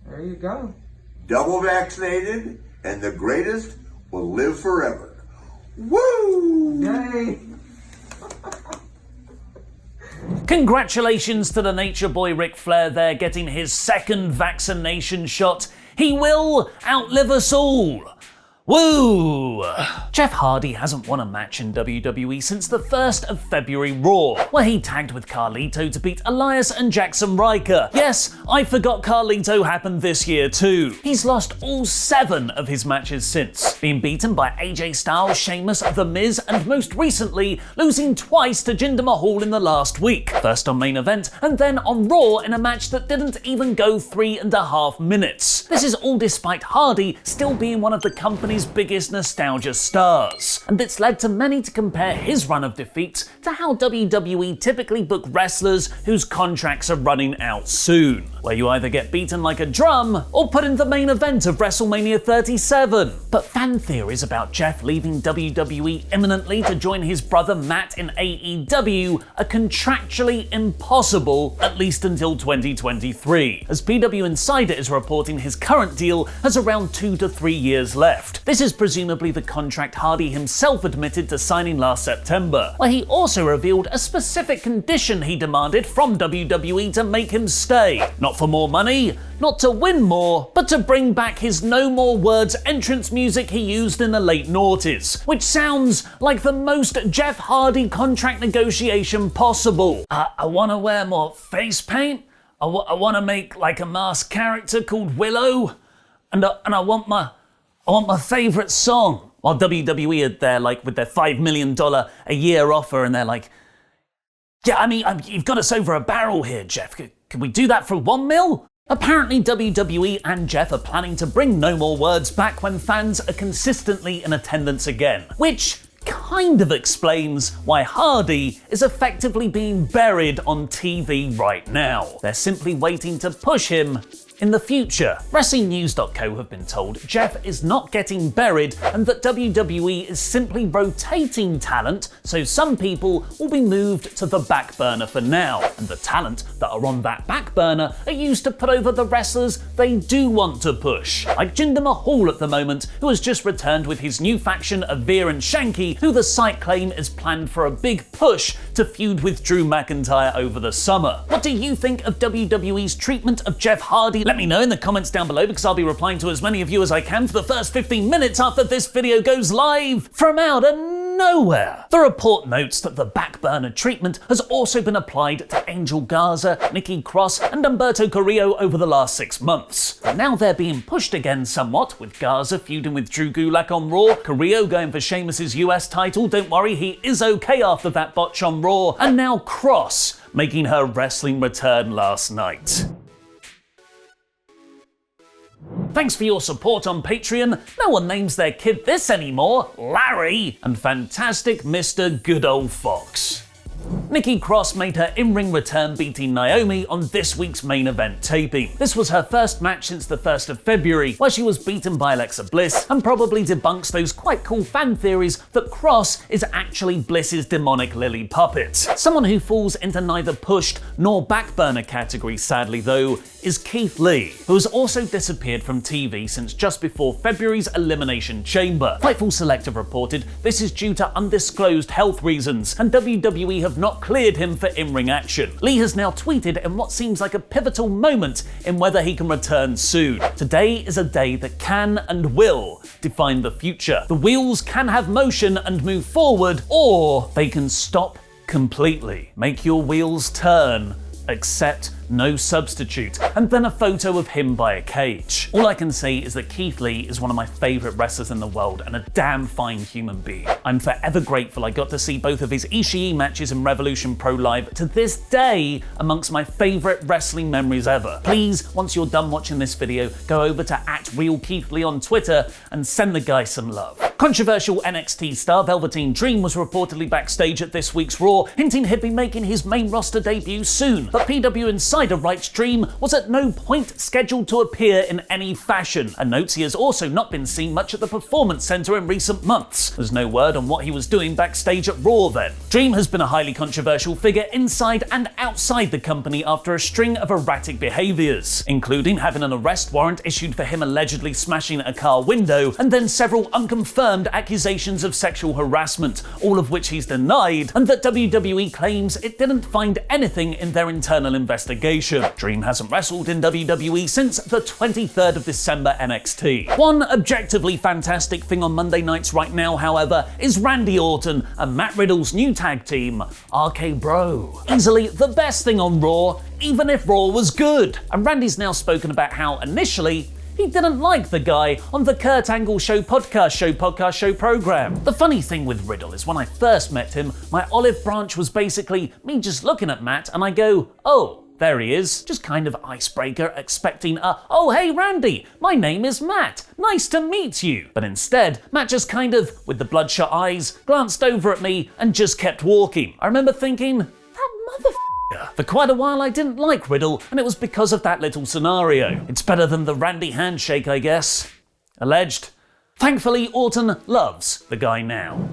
There you go. Double vaccinated, and the greatest will live forever. Woo! Yay! Congratulations to the Nature Boy Ric Flair there, getting his second vaccination shot. He will outlive us all. Woo! Jeff Hardy hasn't won a match in WWE since the 1st of February Raw, where he tagged with Carlito to beat Elias and Jackson Ryker. Yes, I forgot Carlito happened this year too. He's lost all 7 of his matches since, being beaten by AJ Styles, Sheamus, The Miz, and most recently, losing twice to Jinder Mahal in the last week. First on Main Event, and then on Raw in a match that didn't even go 3.5 minutes. This is all despite Hardy still being one of the company's biggest nostalgia stars, and it's led to many to compare his run of defeats to how WWE typically book wrestlers whose contracts are running out soon, where you either get beaten like a drum or put in the main event of WrestleMania 37. But fan theories about Jeff leaving WWE imminently to join his brother Matt in AEW are contractually impossible, at least until 2023, as PW Insider is reporting his current deal has around 2 to 3 years left. This is presumably the contract Hardy himself admitted to signing last September, where he also revealed a specific condition he demanded from WWE to make him stay. Not for more money, not to win more, but to bring back his No More Words entrance music he used in the late noughties, which sounds like the most Jeff Hardy contract negotiation possible. I want to wear more face paint, I want to make like a masked character called Willow, and I want my favourite song. While WWE are there like with their $5 million a year offer, and they're like, yeah, I mean, you've got us over a barrel here, Jeff. Can we do that for $1 million? Apparently WWE and Jeff are planning to bring No More Words back when fans are consistently in attendance again, which kind of explains why Hardy is effectively being buried on TV right now. They're simply waiting to push him in the future. WrestlingNews.co have been told Jeff is not getting buried and that WWE is simply rotating talent, so some people will be moved to the back burner for now, and the talent that are on that back burner are used to put over the wrestlers they do want to push, like Jinder Mahal at the moment, who has just returned with his new faction of Veer and Shanky, who the site claim is planned for a big push to feud with Drew McIntyre over the summer. What do you think of WWE's treatment of Jeff Hardy? Let me know in the comments down below, because I'll be replying to as many of you as I can for the first 15 minutes after this video goes live from out of nowhere. The report notes that the back burner treatment has also been applied to Angel Garza, Nikki Cross, and Humberto Carrillo over the last 6 months. But now they're being pushed again somewhat, with Garza feuding with Drew Gulak on Raw, Carrillo going for Sheamus' US title, don't worry, he is okay after that botch on Raw, and now Cross making her wrestling return last night. Thanks for your support on Patreon. No one names their kid this anymore, Larry, and fantastic Mr. Good Old Fox. Nikki Cross made her in-ring return beating Naomi on this week's main event taping. This was her first match since the 1st of February, where she was beaten by Alexa Bliss, and probably debunks those quite cool fan theories that Cross is actually Bliss's demonic Lily puppet. Someone who falls into neither pushed nor back burner category, sadly though, is Keith Lee, who has also disappeared from TV since just before February's Elimination Chamber. Fightful Select have reported this is due to undisclosed health reasons, and WWE have not cleared him for in-ring action. Lee has now tweeted in what seems like a pivotal moment in whether he can return soon. Today is a day that can and will define the future. The wheels can have motion and move forward, or they can stop completely. Make your wheels turn, accept no substitute, and then a photo of him by a cage. All I can say is that Keith Lee is one of my favourite wrestlers in the world and a damn fine human being. I'm forever grateful I got to see both of his Ishii matches in Revolution Pro Live, to this day amongst my favourite wrestling memories ever. Please, once you're done watching this video, go over to @RealKeithLee on Twitter and send the guy some love. Controversial NXT star Velveteen Dream was reportedly backstage at this week's Raw, hinting he'd be making his main roster debut soon, but PW Insider writes Dream was at no point scheduled to appear in any fashion, and notes he has also not been seen much at the Performance Center in recent months. There's no word on what he was doing backstage at Raw then. Dream has been a highly controversial figure inside and outside the company after a string of erratic behaviors, including having an arrest warrant issued for him allegedly smashing a car window, and then several unconfirmed accusations of sexual harassment, all of which he's denied, and that WWE claims it didn't find anything in their internal investigation. Dream hasn't wrestled in WWE since the 23rd of December NXT. One objectively fantastic thing on Monday nights right now, however, is Randy Orton and Matt Riddle's new tag team, RK Bro. Easily the best thing on Raw, even if Raw was good. And Randy's now spoken about how initially he didn't like the guy on the Kurt Angle Show podcast show program. The funny thing with Riddle is when I first met him, my olive branch was basically me just looking at Matt and I go, oh, there he is, just kind of icebreaker, expecting oh hey Randy, my name is Matt, nice to meet you. But instead, Matt just kind of, with the bloodshot eyes, glanced over at me and just kept walking. I remember thinking, that motherfucker. For quite a while I didn't like Riddle, and it was because of that little scenario. It's better than the Randy handshake, I guess. Alleged. Thankfully, Orton loves the guy now.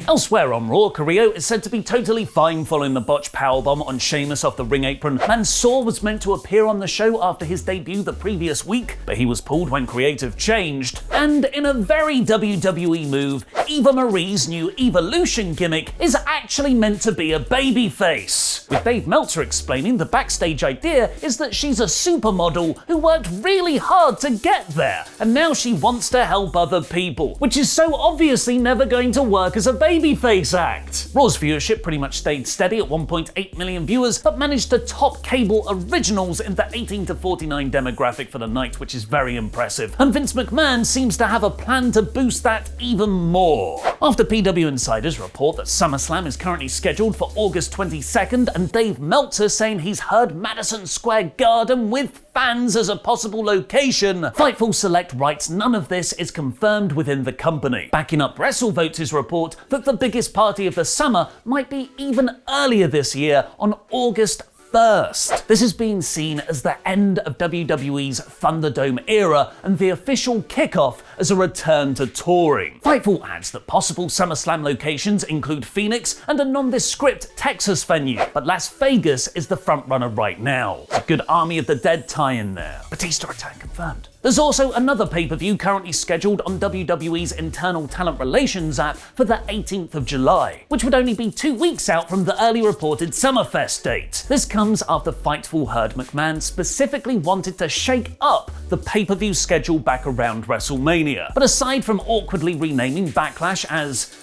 Elsewhere on Raw, Carrillo is said to be totally fine following the botched powerbomb on Sheamus off the ring apron. Mansoor was meant to appear on the show after his debut the previous week, but he was pulled when creative changed. And in a very WWE move, Eva Marie's new Evolution gimmick is actually meant to be a babyface, with Dave Meltzer explaining the backstage idea is that she's a supermodel who worked really hard to get there, and now she wants to help other people, which is so obviously never going to work as a babyface act. Raw's viewership pretty much stayed steady at 1.8 million viewers, but managed to top cable originals in the 18 to 49 demographic for the night, which is very impressive. And Vince McMahon seems to have a plan to boost that even more. After PW Insiders report that SummerSlam is currently scheduled for August 22nd, and Dave Meltzer saying he's heard Madison Square Garden with fans as a possible location, Fightful Select writes none of this is confirmed within the company. Backing up WrestleVotes' report that the biggest party of the summer might be even earlier this year on August 1st. This is being seen as the end of WWE's Thunderdome era and the official kickoff as a return to touring. Fightful adds that possible SummerSlam locations include Phoenix and a nondescript Texas venue, but Las Vegas is the frontrunner right now. A good Army of the Dead tie-in there. Batista return confirmed. There's also another pay-per-view currently scheduled on WWE's internal talent relations app for the 18th of July, which would only be 2 weeks out from the early reported Summerfest date. This comes after Fightful heard McMahon specifically wanted to shake up the pay-per-view schedule back around WrestleMania. But aside from awkwardly renaming Backlash as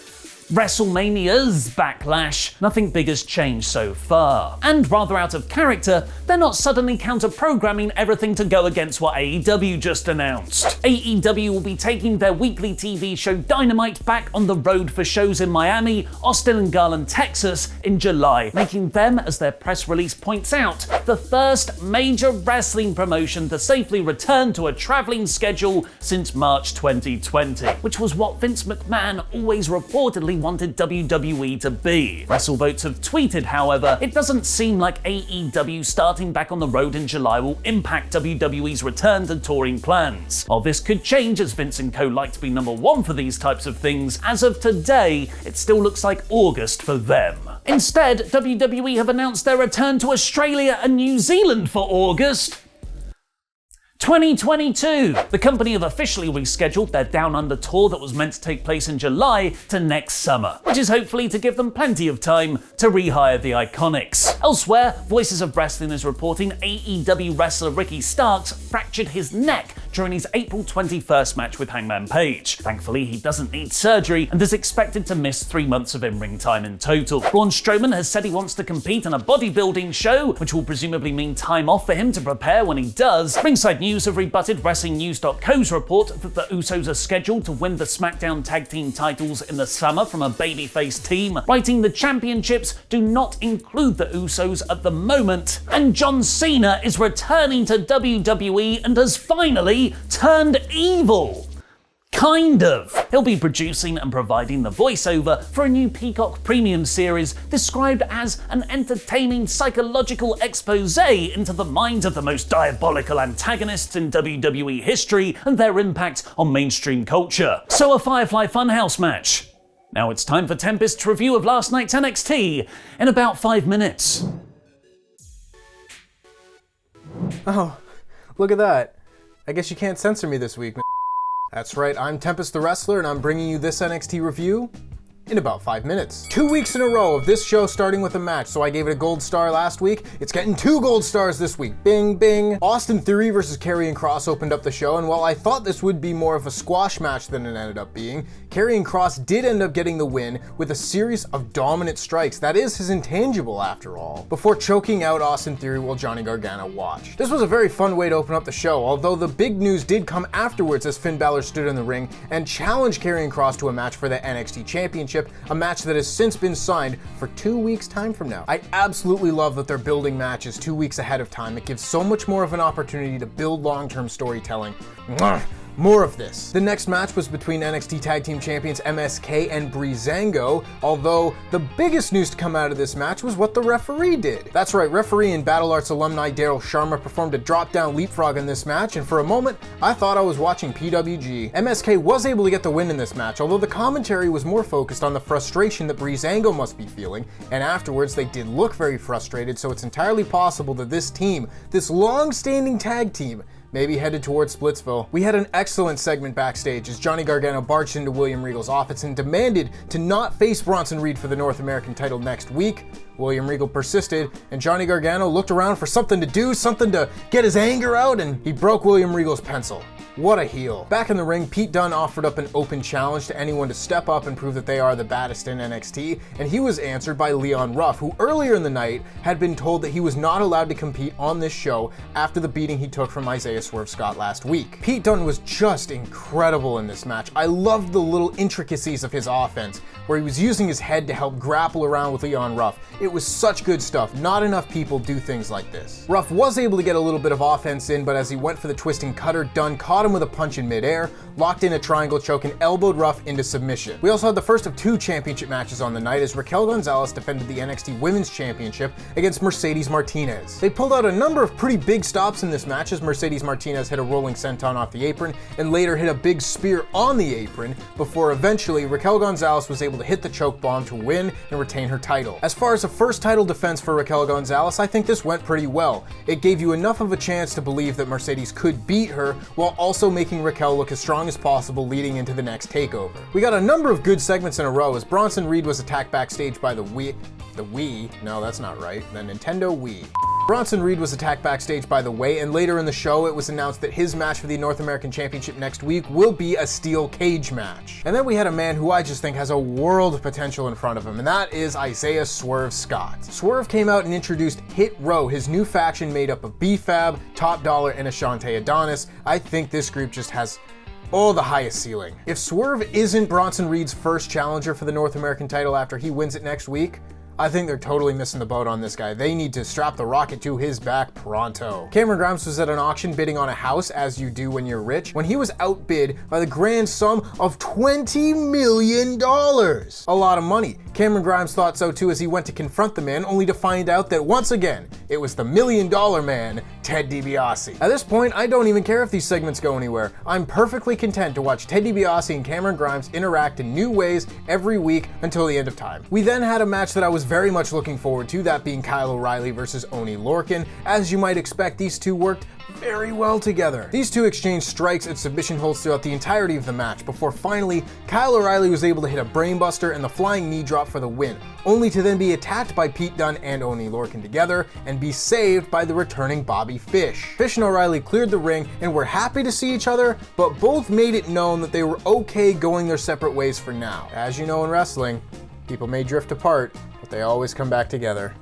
WrestleMania's Backlash, nothing big has changed so far. And rather out of character, they're not suddenly counter-programming everything to go against what AEW just announced. AEW will be taking their weekly TV show Dynamite back on the road for shows in Miami, Austin and Garland, Texas in July, making them, as their press release points out, the first major wrestling promotion to safely return to a traveling schedule since March 2020, which was what Vince McMahon always reportedly wanted WWE to be. WrestleVotes have tweeted, however, it doesn't seem like AEW starting back on the road in July will impact WWE's return to touring plans. While this could change as Vince and co like to be number one for these types of things, as of today, it still looks like August for them. Instead, WWE have announced their return to Australia and New Zealand for August 2022. The company have officially rescheduled their Down Under tour that was meant to take place in July to next summer, which is hopefully to give them plenty of time to rehire the Iconics. Elsewhere, Voices of Wrestling is reporting AEW wrestler Ricky Starks fractured his neck during his April 21st match with Hangman Page. Thankfully, he doesn't need surgery and is expected to miss 3 months of in-ring time in total. Braun Strowman has said he wants to compete in a bodybuilding show, which will presumably mean time off for him to prepare when he does. Ringside News have rebutted WrestlingNews.co's report that the Usos are scheduled to win the SmackDown Tag Team titles in the summer from a babyface team, writing the championships do not include the Usos at the moment. And John Cena is returning to WWE and has finally He turned evil. Kind of. He'll be producing and providing the voiceover for a new Peacock premium series described as an entertaining psychological expose into the minds of the most diabolical antagonists in WWE history and their impact on mainstream culture. So a Firefly Funhouse match. Now it's time for Tempest's review of last night's NXT in about 5 minutes. Oh, look at that. I guess you can't censor me this week. That's right, I'm Tempest the Wrestler, and I'm bringing you this NXT review in about 5 minutes. 2 weeks in a row of this show starting with a match, so I gave it a gold star last week. It's getting 2 gold stars this week. Bing, bing. Austin Theory versus Karrion Kross opened up the show, and while I thought this would be more of a squash match than it ended up being, Karrion Kross did end up getting the win with a series of dominant strikes. That is his intangible, after all, before choking out Austin Theory while Johnny Gargano watched. This was a very fun way to open up the show, although the big news did come afterwards as Finn Balor stood in the ring and challenged Karrion Kross to a match for the NXT Championship, a match that has since been signed for 2 weeks' time from now. I absolutely love that they're building matches 2 weeks ahead of time. It gives so much more of an opportunity to build long-term storytelling. Mwah! More of this. The next match was between NXT Tag Team Champions MSK and Breezango, although the biggest news to come out of this match was what the referee did. That's right, referee and Battle Arts alumni Daryl Sharma performed a drop-down leapfrog in this match, and for a moment, I thought I was watching PWG. MSK was able to get the win in this match, although the commentary was more focused on the frustration that Breezango must be feeling, and afterwards they did look very frustrated, so it's entirely possible that this team, this long-standing tag team, maybe headed towards Splitsville. We had an excellent segment backstage as Johnny Gargano barged into William Regal's office and demanded to not face Bronson Reed for the North American title next week. William Regal persisted, and Johnny Gargano looked around for something to do, something to get his anger out, and he broke William Regal's pencil. What a heel. Back in the ring, Pete Dunne offered up an open challenge to anyone to step up and prove that they are the baddest in NXT, and he was answered by Leon Ruff, who earlier in the night had been told that he was not allowed to compete on this show after the beating he took from Isaiah Swerve Scott last week. Pete Dunne was just incredible in this match. I loved the little intricacies of his offense, where he was using his head to help grapple around with Leon Ruff. It was such good stuff. Not enough people do things like this. Ruff was able to get a little bit of offense in, but as he went for the twisting cutter, Dunne caught him with a punch in midair, locked in a triangle choke, and elbowed Ruff into submission. We also had the first of 2 championship matches on the night as Raquel Gonzalez defended the NXT Women's Championship against Mercedes Martinez. They pulled out a number of pretty big stops in this match as Mercedes Martinez hit a rolling senton off the apron and later hit a big spear on the apron before eventually Raquel Gonzalez was able to hit the choke bomb to win and retain her title. As far as a first title defense for Raquel Gonzalez, I think this went pretty well. It gave you enough of a chance to believe that Mercedes could beat her while also making Raquel look as strong as possible leading into the next takeover. We got a number of good segments in a row as Bronson Reed was attacked backstage by the Wii? No, that's not right. The Nintendo Wii. Bronson Reed was attacked backstage by the Way, and later in the show it was announced that his match for the North American Championship next week will be a steel cage match. And then we had a man who I just think has a world of potential in front of him, and that is Isaiah Swerve Scott. Swerve came out and introduced Hit Row, his new faction made up of B-Fab, Top Dollar, and Ashante Adonis. I think this group just has the highest ceiling. If Swerve isn't Bronson Reed's first challenger for the North American title after he wins it next week, I think they're totally missing the boat on this guy. They need to strap the rocket to his back pronto. Cameron Grimes was at an auction bidding on a house, as you do when you're rich, when he was outbid by the grand sum of $20 million. A lot of money. Cameron Grimes thought so too as he went to confront the man, only to find out that once again, it was the $1 Million Man, Ted DiBiase. At this point, I don't even care if these segments go anywhere. I'm perfectly content to watch Ted DiBiase and Cameron Grimes interact in new ways every week until the end of time. We then had a match that I was very much looking forward to, that being Kyle O'Reilly versus Oney Lorcan. As you might expect, these two worked very well together. These two exchanged strikes and submission holds throughout the entirety of the match before finally Kyle O'Reilly was able to hit a brainbuster and the flying knee drop for the win, only to then be attacked by Pete Dunne and Oney Lorcan together and be saved by the returning Bobby Fish. Fish and O'Reilly cleared the ring and were happy to see each other, but both made it known that they were okay going their separate ways for now. As you know in wrestling, people may drift apart, but they always come back together.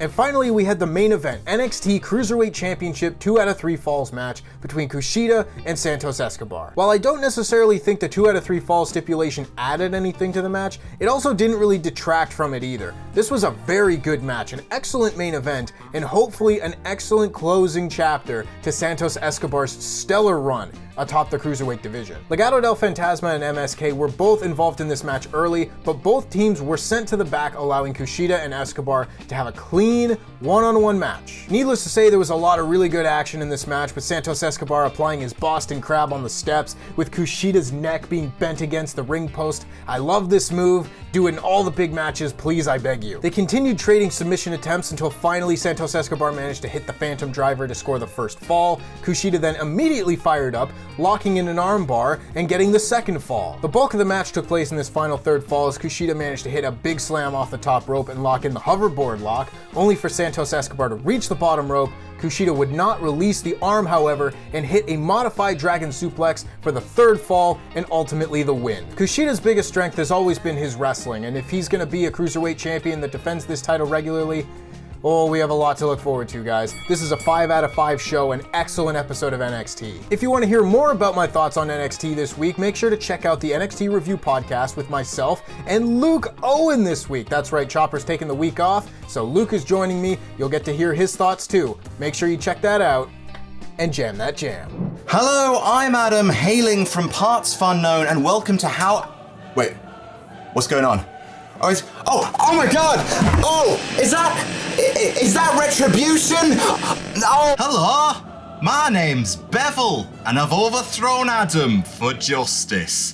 And finally, we had the main event, NXT Cruiserweight Championship 2 out of 3 falls match between Kushida and Santos Escobar. While I don't necessarily think the 2 out of 3 falls stipulation added anything to the match, it also didn't really detract from it either. This was a very good match, an excellent main event, and hopefully an excellent closing chapter to Santos Escobar's stellar run atop the Cruiserweight division. Legado del Fantasma and MSK were both involved in this match early, but both teams were sent to the back, allowing Kushida and Escobar to have a clean one-on-one match. Needless to say, there was a lot of really good action in this match, with Santos Escobar applying his Boston Crab on the steps, with Kushida's neck being bent against the ring post. I love this move. Do it in all the big matches, please, I beg you. They continued trading submission attempts until finally Santos Escobar managed to hit the Phantom Driver to score the first fall. Kushida then immediately fired up, locking in an armbar and getting the second fall. The bulk of the match took place in this final third fall as Kushida managed to hit a big slam off the top rope and lock in the hoverboard lock, only for Santos Escobar to reach the bottom rope. Kushida would not release the arm, however, and hit a modified dragon suplex for the third fall and ultimately the win. Kushida's biggest strength has always been his wrestling, and if he's going to be a cruiserweight champion that defends this title regularly, oh, we have a lot to look forward to, guys. This is a 5 out of 5 show, an excellent episode of NXT. If you want to hear more about my thoughts on NXT this week, make sure to check out the NXT Review podcast with myself and Luke Owen this week. That's right, Chopper's taking the week off, so Luke is joining me. You'll get to hear his thoughts too. Make sure you check that out and jam that jam. Hello, I'm Adam, hailing from parts unknown, and welcome to Wait, what's going on? Oh my God! Oh, is that retribution? Oh. Hello, my name's Bevel, and I've overthrown Adam for justice.